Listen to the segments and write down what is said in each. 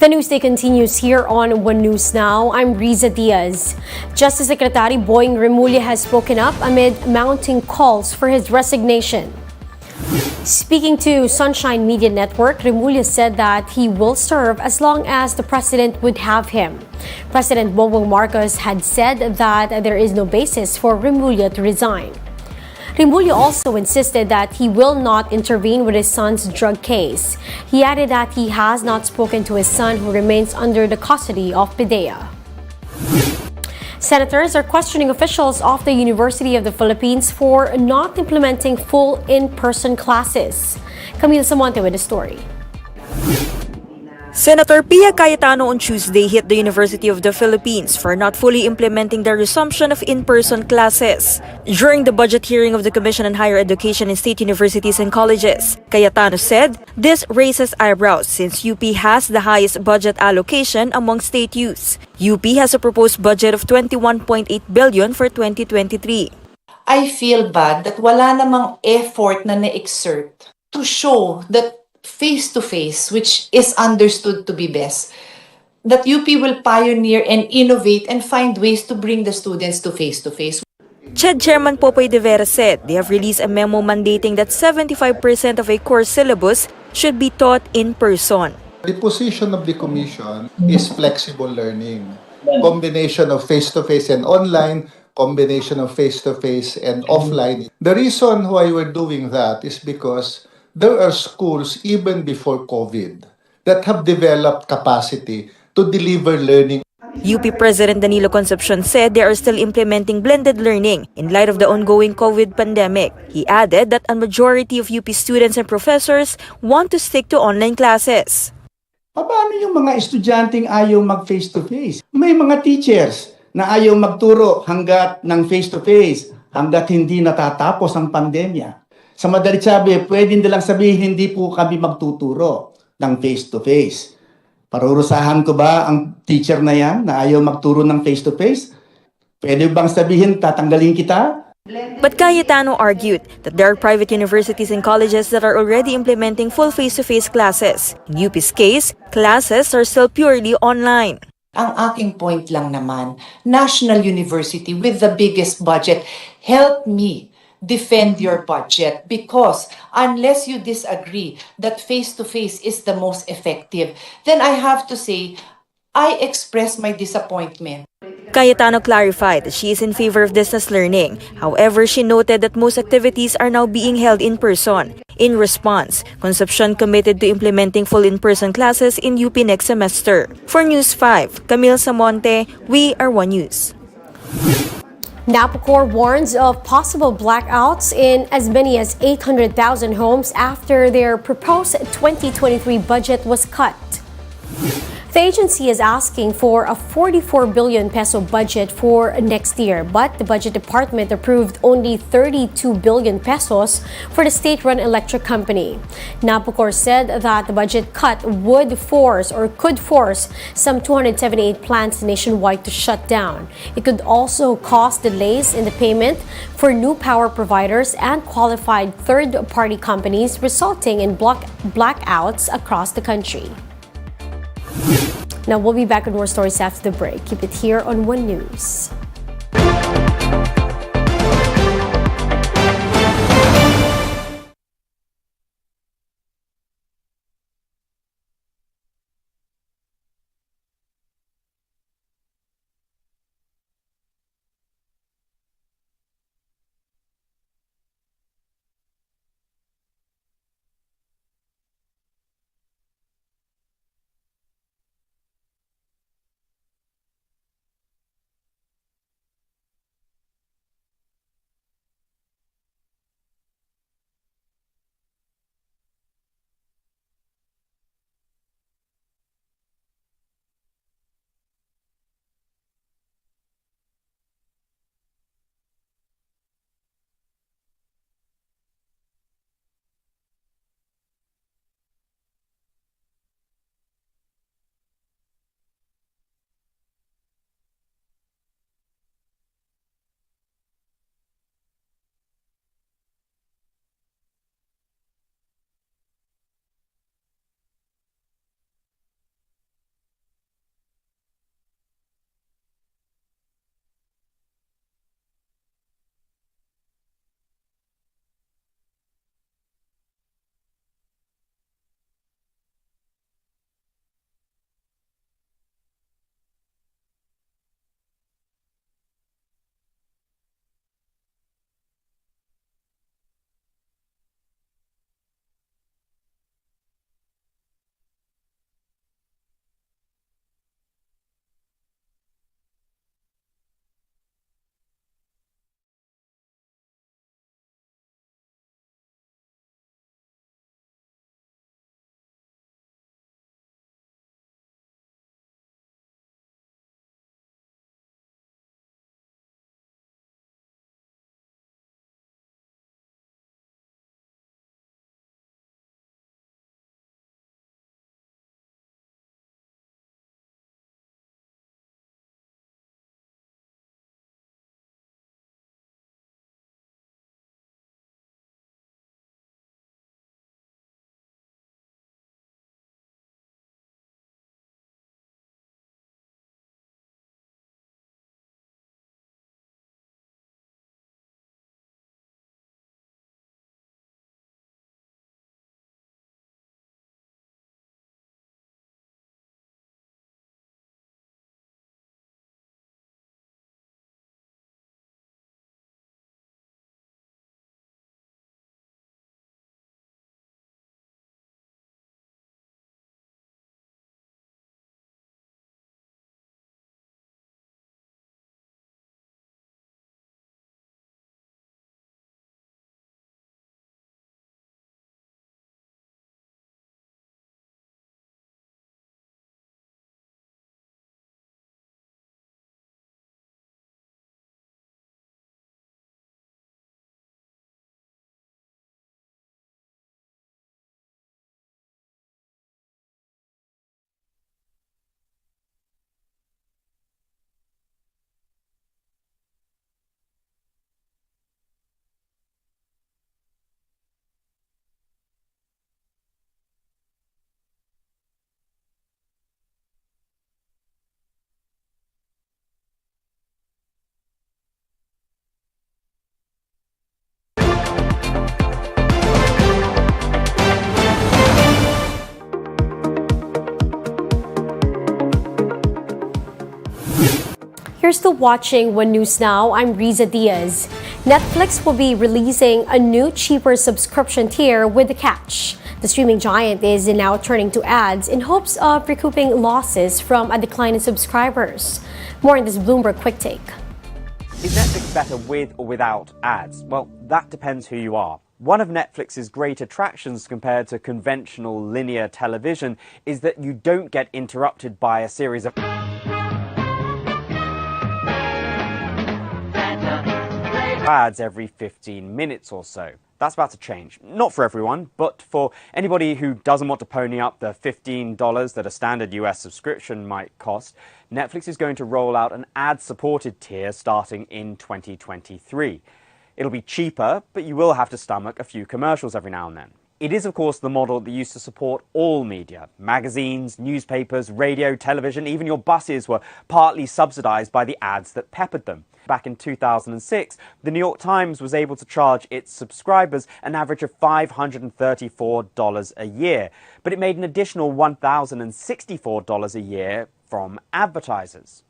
The newsday continues here on One News Now. I'm Riza Diaz. Justice Secretary Boying Remulla has spoken up amid mounting calls for his resignation. Speaking to Sunshine Media Network, Remulla said that he will serve as long as the president would have him. President Bongbong Marcos had said that there is no basis for Remulla to resign. Remulla also insisted that he will not intervene with his son's drug case. He added that he has not spoken to his son, who remains under the custody of PDEA. Senators are questioning officials of the University of the Philippines for not implementing full in-person classes. Camille Samonte with the story. Senator Pia Cayetano on Tuesday hit the University of the Philippines for not fully implementing the resumption of in-person classes. During the budget hearing of the Commission on Higher Education in State Universities and Colleges, Cayetano said this raises eyebrows since UP has the highest budget allocation among state youths. UP has a proposed budget of 21.8 billion for 2023. I feel bad that wala namang effort na na-exert to show that face-to-face, which is understood to be best, that UP will pioneer and innovate and find ways to bring the students to face-to-face. CHED Chairman Popoy de Vera said they have released a memo mandating that 75% of a course syllabus should be taught in person. The position of the Commission is flexible learning. Combination of face-to-face and online, combination of face-to-face and offline. The reason why we're doing that is because there are schools even before COVID that have developed capacity to deliver learning. UP President Danilo Concepcion said they are still implementing blended learning in light of the ongoing COVID pandemic. He added that a majority of UP students and professors want to stick to online classes. Paano yung mga estudyanteng ayaw mag-face-to-face? May mga teachers na ayaw magturo hanggat ng face-to-face, hanggat hindi natatapos ang pandemya. Sa madalit sabi, pwede nilang sabihin, hindi po kami magtuturo ng face-to-face. Parurusahan ko ba ang teacher na yan na ayaw magturo ng face-to-face? Pwede bang sabihin, tatanggalin kita? But Cayetano argued that there are private universities and colleges that are already implementing full face-to-face classes. In UP's case, classes are still purely online. Ang aking point lang naman, National University with the biggest budget, help me defend your budget, because unless you disagree that face-to-face is the most effective, then I have to say, I express my disappointment. Cayetano clarified that she is in favor of distance learning. However, she noted that most activities are now being held in person. In response, Concepcion committed to implementing full in-person classes in UP next semester. For News 5, Camille Samonte, we are One News. Napocor warns of possible blackouts in as many as 800,000 homes after their proposed 2023 budget was cut. The agency is asking for a 44 billion peso budget for next year, but the budget department approved only 32 billion pesos for the state-run electric company. Napocor said that the budget cut would force or could force some 278 plants nationwide to shut down. It could also cause delays in the payment for new power providers and qualified third-party companies, resulting in blackouts across the country. Now we'll be back with more stories after the break. Keep it here on One News. You're still watching One News Now. I'm Riza Diaz. Netflix will be releasing a new, cheaper subscription tier with a catch. The streaming giant is now turning to ads in hopes of recouping losses from a decline in subscribers. More in this Bloomberg Quick Take. Is Netflix better with or without ads? Well, that depends who you are. One of Netflix's great attractions compared to conventional linear television is that you don't get interrupted by a series of ads every 15 minutes or so. That's about to change. Not for everyone, but for anybody who doesn't want to pony up the $15 that a standard US subscription might cost, Netflix is going to roll out an ad-supported tier starting in 2023. It'll be cheaper, but you will have to stomach a few commercials every now and then. It is, of course, the model that used to support all media. Magazines, newspapers, radio, television, even your buses were partly subsidized by the ads that peppered them. Back in 2006, the New York Times was able to charge its subscribers an average of $534 a year, but it made an additional $1,064 a year from advertisers.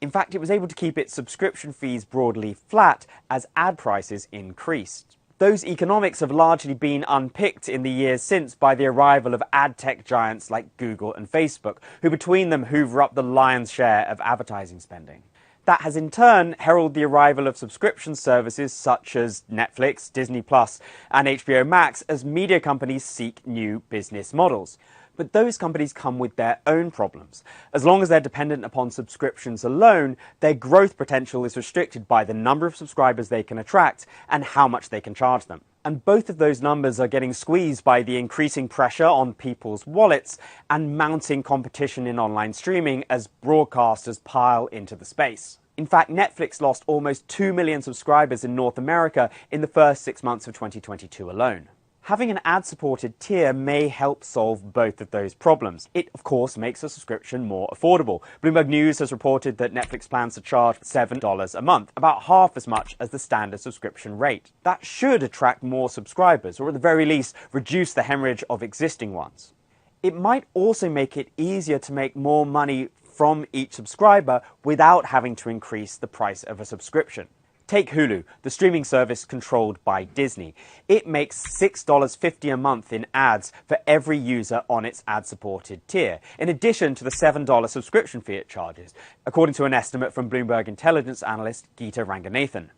In fact, it was able to keep its subscription fees broadly flat as ad prices increased. Those economics have largely been unpicked in the years since by the arrival of ad tech giants like Google and Facebook, who between them hoover up the lion's share of advertising spending. That has in turn heralded the arrival of subscription services such as Netflix, Disney Plus, and HBO Max as media companies seek new business models. But those companies come with their own problems. As long as they're dependent upon subscriptions alone, their growth potential is restricted by the number of subscribers they can attract and how much they can charge them. And both of those numbers are getting squeezed by the increasing pressure on people's wallets and mounting competition in online streaming as broadcasters pile into the space. In fact, Netflix lost almost 2 million subscribers in North America in the first 6 months of 2022 alone. Having an ad-supported tier may help solve both of those problems. It, of course, makes a subscription more affordable. Bloomberg News has reported that Netflix plans to charge $7 a month, about half as much as the standard subscription rate. That should attract more subscribers, or at the very least, reduce the hemorrhage of existing ones. It might also make it easier to make more money from each subscriber without having to increase the price of a subscription. Take Hulu, the streaming service controlled by Disney. It makes $6.50 a month in ads for every user on its ad-supported tier, in addition to the $7 subscription fee it charges, according to an estimate from Bloomberg intelligence analyst Geeta Ranganathan.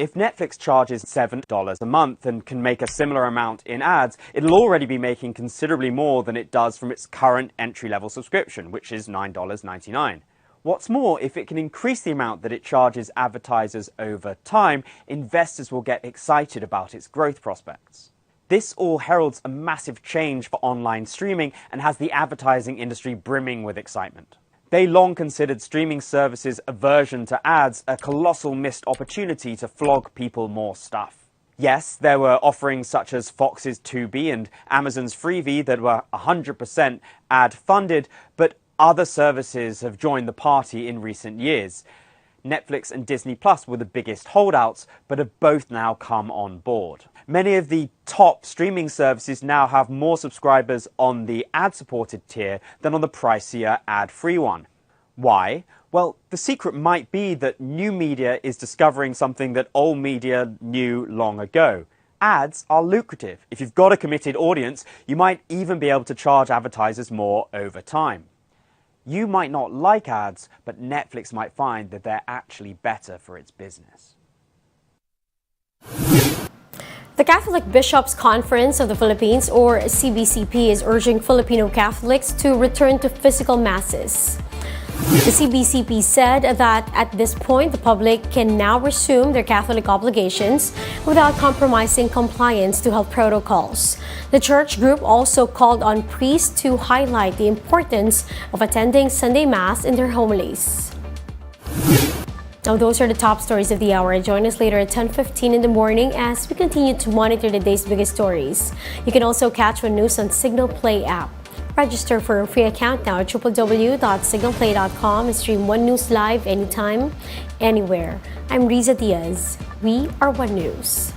If Netflix charges $7 a month and can make a similar amount in ads, it'll already be making considerably more than it does from its current entry-level subscription, which is $9.99. What's more, if it can increase the amount that it charges advertisers over time, investors will get excited about its growth prospects. This all heralds a massive change for online streaming and has the advertising industry brimming with excitement. They long considered streaming services' aversion to ads a colossal missed opportunity to flog people more stuff. Yes, there were offerings such as Fox's Tubi and Amazon's Freevee that were 100% ad-funded, but other services have joined the party in recent years. Netflix and Disney Plus were the biggest holdouts, but have both now come on board. Many of the top streaming services now have more subscribers on the ad-supported tier than on the pricier ad-free one. Why? Well, the secret might be that new media is discovering something that old media knew long ago. Ads are lucrative. If you've got a committed audience, you might even be able to charge advertisers more over time. You might not like ads, but Netflix might find that they're actually better for its business. The Catholic Bishops' Conference of the Philippines, or CBCP, is urging Filipino Catholics to return to physical masses. The CBCP said that at this point, the public can now resume their Catholic obligations without compromising compliance to health protocols. The church group also called on priests to highlight the importance of attending Sunday Mass in their homilies. Now, those are the top stories of the hour. Join us later at 10:15 in the morning as we continue to monitor the day's biggest stories. You can also catch One News on Signal Play app. Register for a free account now at www.signalplay.com and stream One News live anytime, anywhere. I'm Riza Diaz. We are One News.